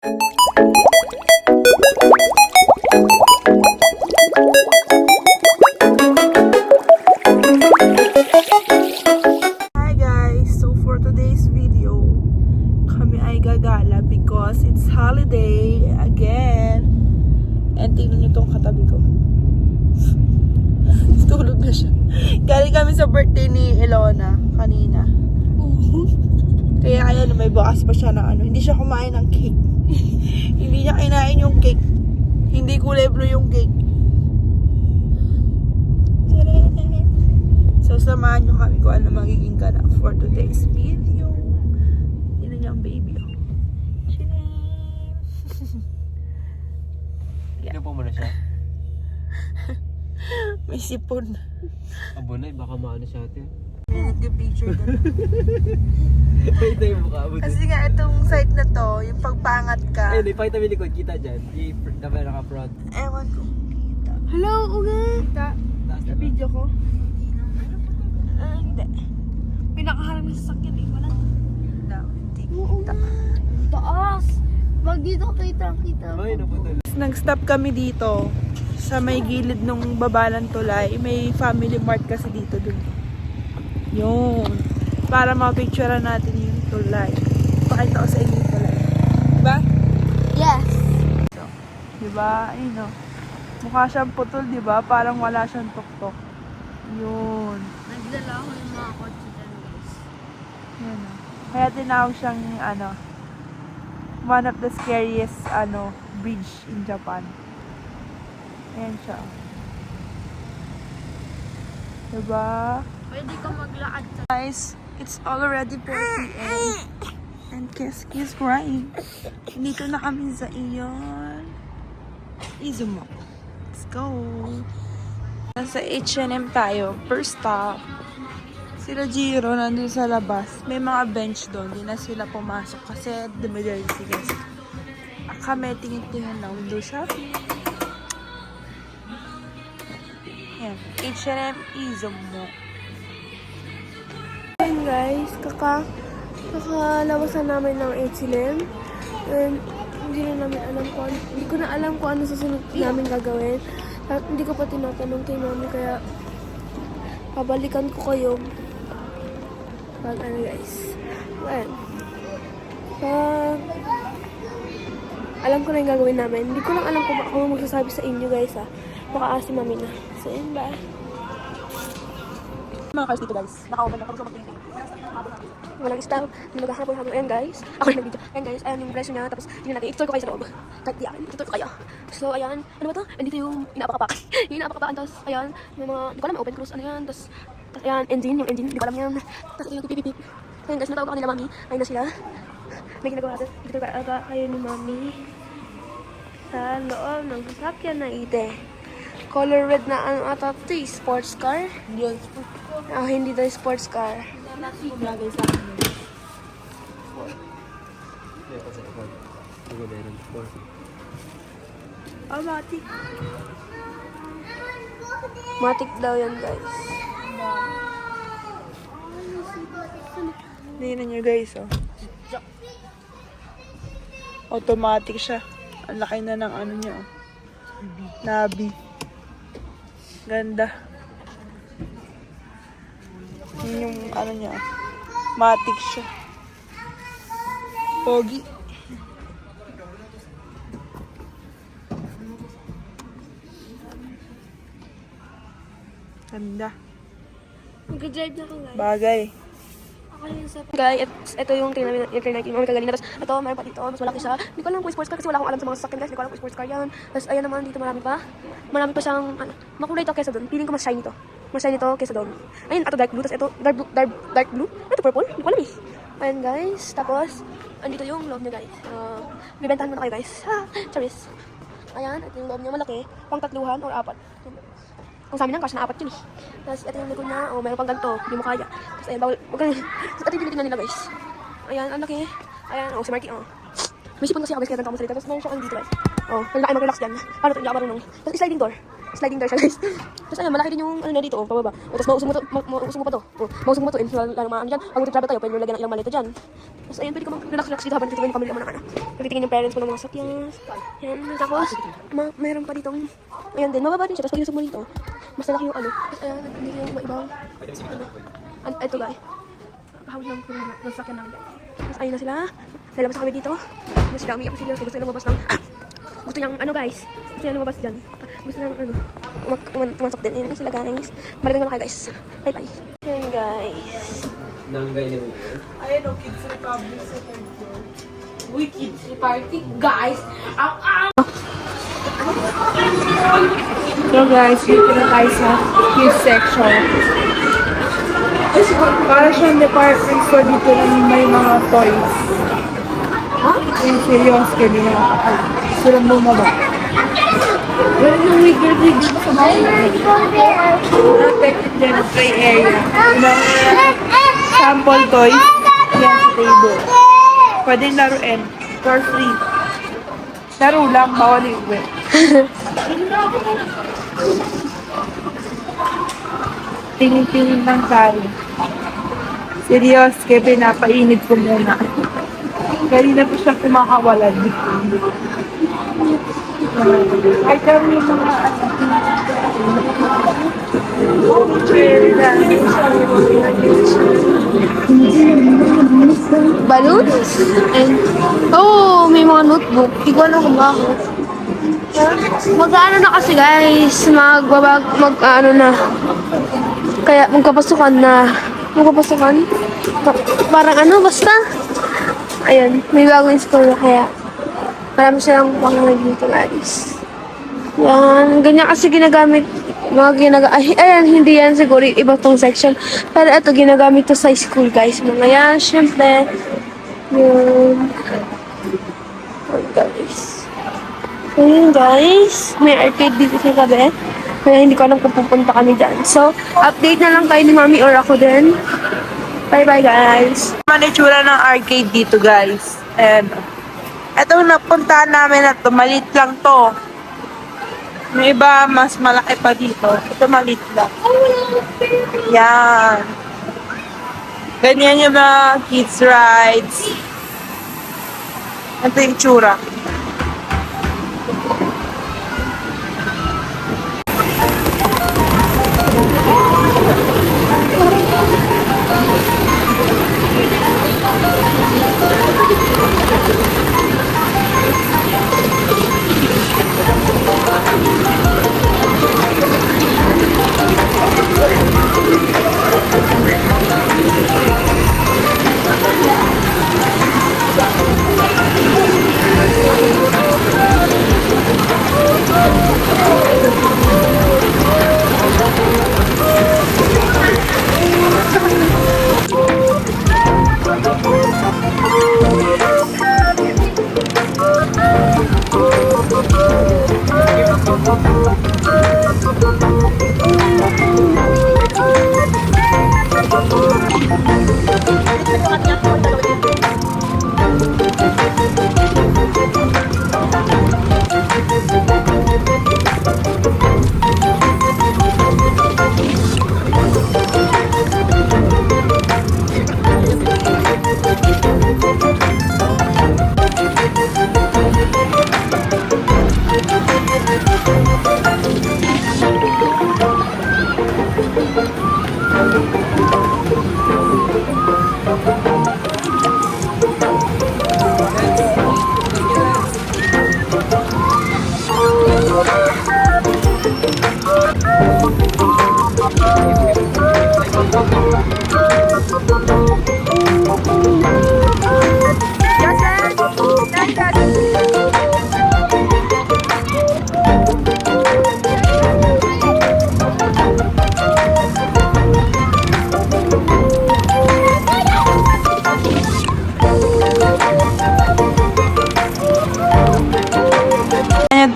Hi guys! So for today's video, kami ay gagala because it's holiday again. And tingnan nyo tong katabi ko. Tulog na siya. Galing kami sa birthday ni Ilona kanina. Kaya ayan, may bukas pa siya na ano. Hindi siya kumain ng cake. Hindi niya kinain yung cake. Hindi kulay blue yung cake. So, samahan nyo kami kung ano magiging ganap for today's video. Yun na niya ang baby. Ano po muna siya? May sipon. Abunay, baka maano siya ate. Nag-picture doon. Pakita yung mukha mo. Kasi nga, itong site na to, yung pagpangat ka. Ayun, ipakita mo yung likod. Kita dyan. Yung naka-front. Ewan ko. Hello, Uga! Sa video ko? Hindi. Pinakaharap ng sasakyan eh, wala. Hindi. Taas! Pag dito kita. Ay, naputol. Nag-stop kami dito sa may gilid ng baba ng tulay. May family mart kasi dito dun. Yun. Para mapicturean natin yung tulay. Pakita ko sa inyo yung tulay. Diba? Yes! So, diba? Ayun o. Mukha siyang putol, diba? Parang wala siyang tuktok. Yun. Nagdala ako ng mga kotse dyan, guys. Yun o. Kaya tinawag siyang, one of the scariest, bridge in Japan. Ayan siya. Diba? Pwede ka maglakad sa... Guys, it's already 4 p.m. And Kiss is crying. Dito na kami sa iyon. Izumo. Let's go. Nasa H&M tayo. First stop. Sila Jiro nandun sa labas. May mga bench doon. Di na sila pumasok kasi emergency guys. Kami tingin-tingin lang. Window shopping. Yan. H&M Izumo. Ayan guys, kakalabasan namin ng H&M. And hindi ko na alam kung ano susunod namin gagawin. At hindi ko pa tinatanong kay mami, kaya pabalikan ko kayo pag guys. Well, alam ko na yung gagawin namin. Hindi ko lang alam kung ako magsasabi sa inyo guys baka si mami na. So yun, bye. Mga cars dito guys. Naka-open na. Kapag magpinti. Walang stop. Naghahabol-habol. Ayan guys. Ako yung nag-video. Ayan guys. Ayan yung presyo niya. Tapos tingnan natin. I-tutor ko kayo sa loob. Kahit di akin. I-tutor ko kayo. So ayan. Ano ba to? Andito yung inaapakapakan. Yung inaapakapakan. Tapos ayan. May mga, hindi ko alam. May open cruise. Ano yan. Tapos ayan. Engine. Yung engine. Hindi ko alam yan. Tapos ayan. Pipipip. Ayan guys. Natawag ako nila mami. Ayun na sila. May ginagawa natin. I-tutor kayo ni mami. Sa loob ng sasakyan na ite. Color red na ano ata ito. Sports car. Yun. Hindi daw sports car. Lagay sa akin. Hindi pa sa likod. Hindi meron. Matik. Matic daw yan guys. Tingnan nyo guys, oh. Automatic siya. Ang laki na ng ano niya, oh. Nabi. Ganda. Yun yung ano niya, oh. Matic siya. Pogi. Ganda. Mag-drive na ako guys. Bagay. Ako yun sa... Guys, ito yung train namin yung kagalina. Tapos ito, mayroon pa dito. Mas malaki siya. Hindi ko alam kung sports car kasi wala akong alam sa mga sasakyan guys. Hindi ko alam kung sports car yan. Tapos ayan naman dito marami pa. Marami pa siyang makulay ito kesa doon. Feeling ko mas shiny to. Mas shiny to kesa doon. Ayun, ito dark blue. Tapos ito dark blue. Ito purple. Hindi ko alam eh. Ayan guys. Tapos, andito yung loob niya guys. Bibentahan muna kayo guys. Charis. Ayan, ito yung loob niya malaki. Pang tatluhan or apat. Kung sa amin lang, kasi na 4 yun eh. Tapos ito yung likod niya, meron pang ganito, hindi mo kaya. Tapos ayan, bawal, Tapos ito yung tinitingnan nila guys. Ayan, ang laki. Ayan, si Marky, May sipon kasi ako guys, kaya ganito ako salita. Tapos meron siya dito guys. Oh, pwede na kayo mag-relax dyan. Paano ito, hindi ako marunong. Tapos sliding door. Sliding door siya guys. Tapos ayun, malaki din yung ano na dito, oh, pababa. Oh, tapos mausong mo to, mausong mo pa to. Oh, mausong mo to, lalo mga ano dyan. Pag mag-travel tayo, pwede nyo lagyan ng ilang maleta dyan. Tapos ayun, pwede ka mag-relax dito habang natitingin yung pamilya mo ng ano. Natitingin yung parents mo ng mga sakyas. Yan, tapos, mayroon pa ditong, ayan din, mababa din siya. Tapos pag ilusog mo dito, mas malaki yung ano. Tapos ayan, hindi yung ibang, ano, ito guys. Kahawin lang ko ng sakyan namin guys. Tapos ayun na sila. Lalabas na kami dito. Tapos sila umiyak sila. Gusto nila lumabas ng, gusto niyang ano guys. Gusto niyang lumabas dyan. Gusto niyang ano, tumansok din. Ayun sila guys. Balik na kayo guys. Bye bye. Ayun guys. Nanggay na mo. Ayun o, Kids Republic second floor. Uy, Kids Republic guys. So guys, dito na tayo sa kids section. Para siyang department store dito lang may mga toys. Yung serious ka din mga kapal. Silang bumaba. Meron yung wiggle sa bahay. Protected din ang play area. Ng sample toys. Yan sa table. Pwedeng laruin. For free. Laro lang, bawal yung uwi. Tingin-tingin lang tayo. Serious, kaya pinapainit ko muna. Kanina po siya kumakawalan. Ay, kami yung mga Balloons? And, oh, may mga notebook. Hindi ko alam kung bakit. Mag-ano na kasi guys, mag-ano na. Kaya magkapasukan na. Magkapasukan? Parang ano, basta. Ayun, may bagong school na kaya. Marami silang pangalag dito guys. Yan, ganyan kasi ginagamit. Ayan, hindi yan siguro iba tong section. Pero ito, ginagamit to sa school guys. Mga yan, syempre. Yun. Guys. Ayun guys, may arcade dito sa gabi. Kaya hindi ko alam kung pupunta kami dyan. So, update na lang kayo ni Mami or ako din. Bye-bye guys. Manitsura ng arcade dito guys. And, etong napuntahan namin na to, maliit lang to. May iba, mas malaki pa dito. Ito maliit lang. Yan. Ganyan yung mga kids rides. Ito yung tsura.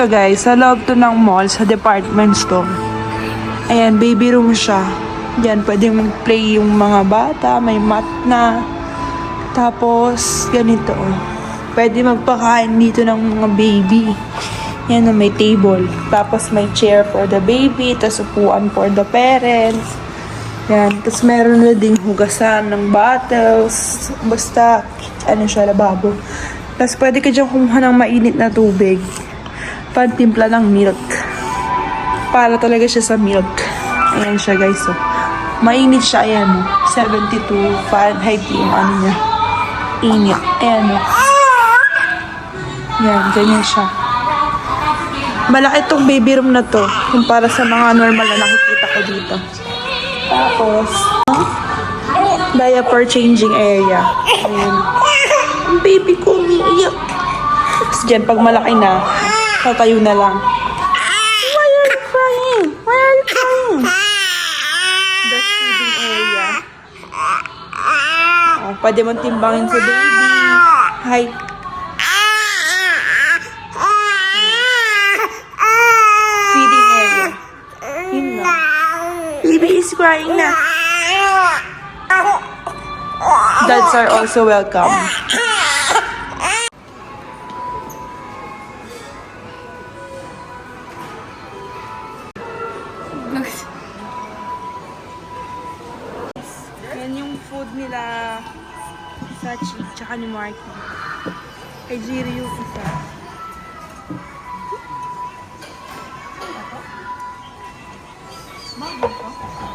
to guys, sa loob to ng mall, sa department store. Ayan, baby room siya. Diyan, pwedeng mag-play yung mga bata, may mat na. Tapos, ganito. Pwede magpakain dito ng mga baby. Yan o, may table. Tapos may chair for the baby. Tapos upuan for the parents. Yan. Tapos meron na ding hugasan ng bottles. Basta, ano siya, lababo. Tapos pwede ka dyan kumuha ng mainit na tubig. Pantimpla ng milk. Para talaga siya sa milk. Ayan siya guys. So, mainit siya. Ayan o. 72 Fahrenheit yung ano niya. Init. Ayan o. Yan. Ganyan siya. Malaki tong baby room na to. Kumpara sa mga normal na nakikita ko dito. Tapos, diaper changing area. Ayan. Ang baby ko umiiyak. Tapos dyan, pag malaki na, tatayo na lang. Why are you crying? Why are you crying? That's feeding area. Oh, pwede mong timbangin sa baby. Height. Feeding area. Yun na. Baby is crying na. Dads are also welcome. Yan yung food nila sa Chi, tsaka ni Marky. Kay Jiri yung isa.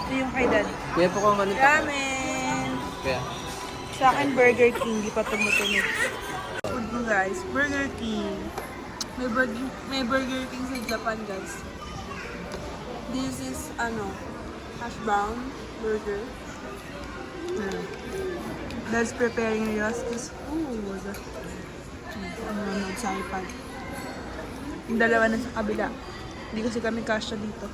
Ito yung kay Dad. Kaya po kung ano pa. Ramen! Kaya. Sa akin, Burger King. Di pa tumutunog. Food mo guys. Burger King. May Burger King sa Japan guys. This is, hash brown burger. Dad's preparing us this food. Sa iPad. Yung dalawa na sa kabila. Hindi kasi kami kasya dito.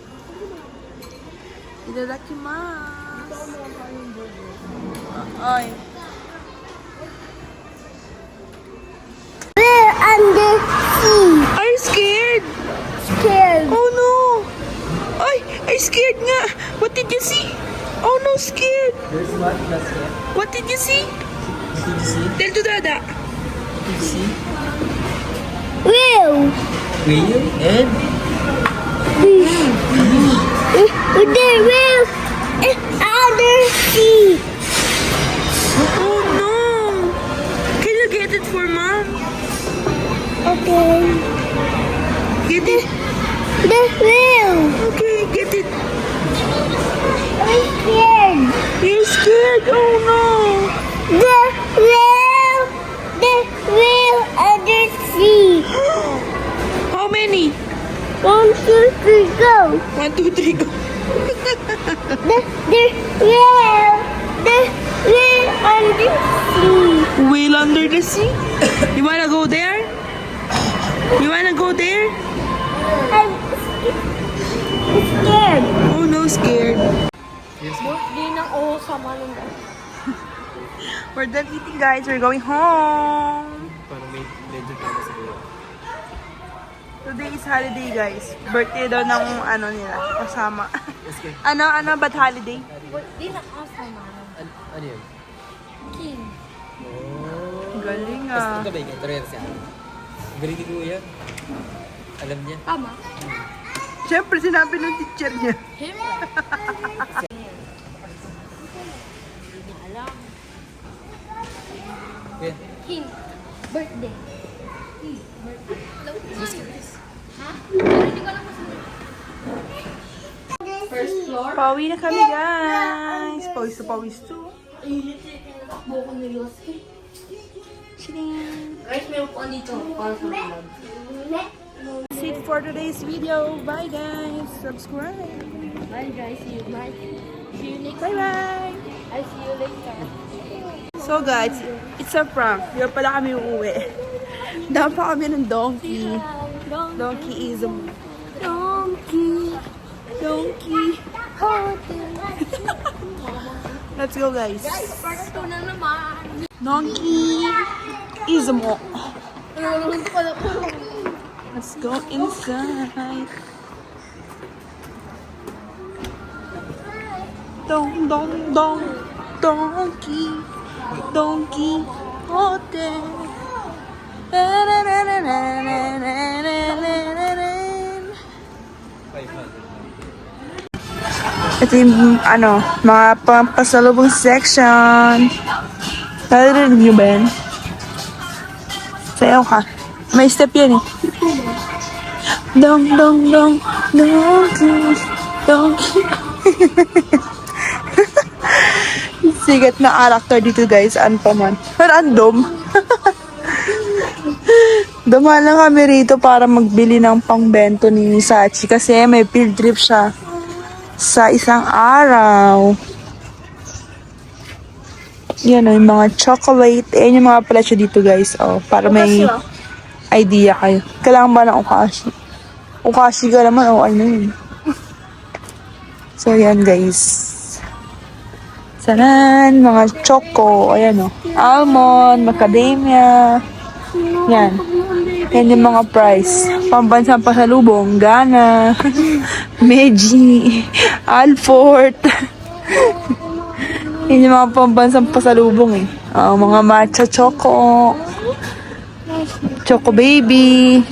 Itadakimasu! Oy. We're under sea. Are you scared? Scared. Oh no! Ay! Ay, scared nga! What did you see? Oh no, scared! There's what? That's it. What did you see? Did you see? Tell to Dada. Did you see? Whale. Whale and The whale is under sea. Oh no! Can you get it for mom? Okay. Get it? The whale. Okay, get it. I'm scared. You're scared? Oh no! The whale under sea. How many? 1, 2, 3, go. 1, 2, 3, go. The whale under sea. Whale under the sea? You wanna go there? You wanna go there? I'm scared. Oh no, scared. Di na oo sama nung We're done eating guys. We're going home. parang medyo tama sa buhay. Today is holiday guys. Birthday daw ng nila. Kasama. Yes, kaya. Ba't holiday? Di na kasama. Ano yun? King. Oh. Galing Tapos ah. ito ba yung tuloy si Ano? Galing ni Kuya. Alam niya. Tama. Siyempre sinabi ng teacher niya. Kuya. King. Birthday. First floor. Pauwi na kami guys. Pawis to pawis to. Buko ni Los. Guys, may upuan dito. Para sa vlog. That's it for today's video. Bye guys. Subscribe. Bye guys. See you. Bye. See you next Bye bye. I see you later. So guys, it's a prank. Di pa pala kami uuwi. Daan pa kami ng donkey. Donkeyism. Donkey. Donkey. Let's go guys. Part 2 na naman. Donkeyism. Let's go inside. Dong dong dong. Donkey. Donkey. Hotel. Ito yung, mga pampasalubong section. Narinig nyo ba yan? Sayaw ka. May step yan eh. Dong, dong, dong, dong, dong. Sigat na character dito guys. Ano pa man. Random. Dumaan lang kami rito para magbili ng pangbento ni Sachi kasi may field trip siya sa isang araw. Yan o, yung mga chocolate. Ayan yung mga presyo dito guys. Oh, para may idea kayo. Kailangan ba ng ukashi? Ukashi ka naman. Oh, ano yun? So, yan guys. Sanan, mga choco. Ayan o. Almond, macadamia. Yan. Yan yung mga price. Pambansang pasalubong. Ghana. Meiji. Alfort. Yan yung mga pambansang pasalubong eh. Mga matcha choco. Choco baby.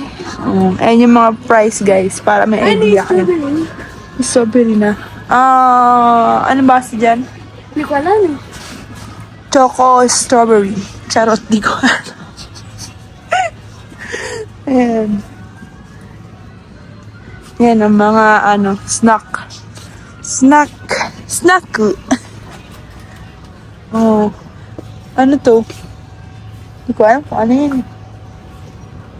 Ayan yung mga price guys. Para may idea kayo. Strawberry na. Ano ba si dyan? Hindi ko alam eh. Choco strawberry. Charot, di ko alam. Ayan. Yan ang mga snack. Snack. Oh. Ano to? Hindi ko alam kung ano yun.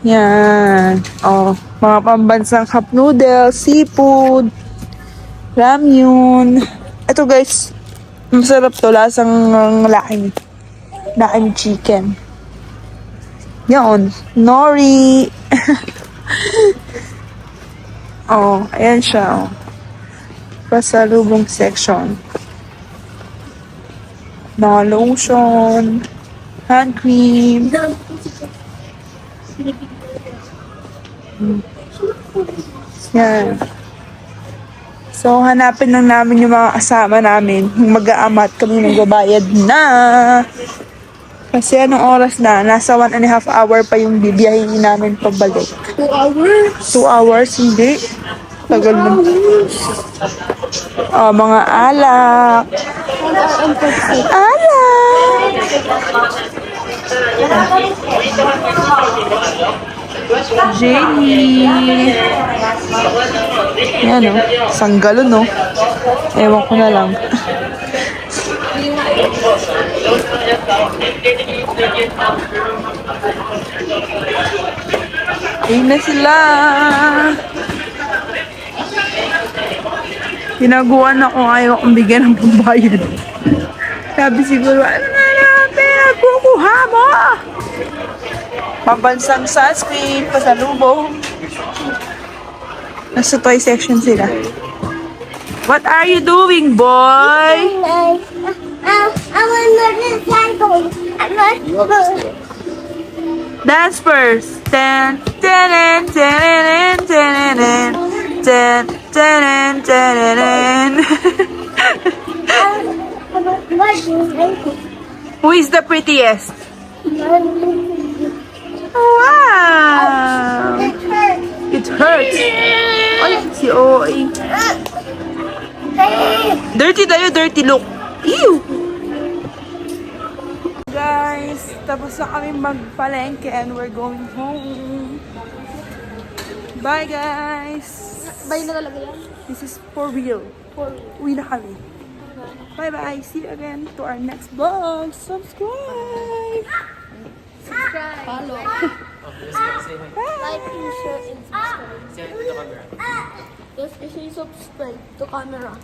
Yan. Oh. Mga pambansang cup noodles, seafood, ramyun. Ito guys, masarap to. Lasang laking chicken. Yan. Nori. Oh, ayan siya. Oh. Pasalubong section. Mga lotion, hand cream. Yan. So, hanapin lang namin yung mga kasama namin. Yung mag-aamat kami nagbabayad na. Kasi anong oras na? Nasa 1.5 hour pa yung bibiyahin namin pabalik. 2 hours? 2 hours? Hindi. Tagal na. Mga alak. Alak! Jenny. Yan o. Sanggalo no. Ewan ko na lang. Ayun na sila. Tinaguan ako, ayaw akong bigyan ng pambayad. Sabi siguro, ano na natin, kukuha mo! Pambansang sunscreen, pasalubong. Nasa toy section sila. What are you doing, boy? I want to cycle. Dance first. Ten, ten, ten, ten, ten, ten, ten, ten. Who is the prettiest? Wow! It hurts. Ay, si Oi. Dirty tayo, dirty look. Ew! Guys, tapos na kami magpalengke and we're going home. Bye guys! Bye na talaga yan. This is for real. Uwi na kami. Bye-bye. See you again to our next vlog. Subscribe! Follow. Like, share, and subscribe. Yes, you should subscribe to camera.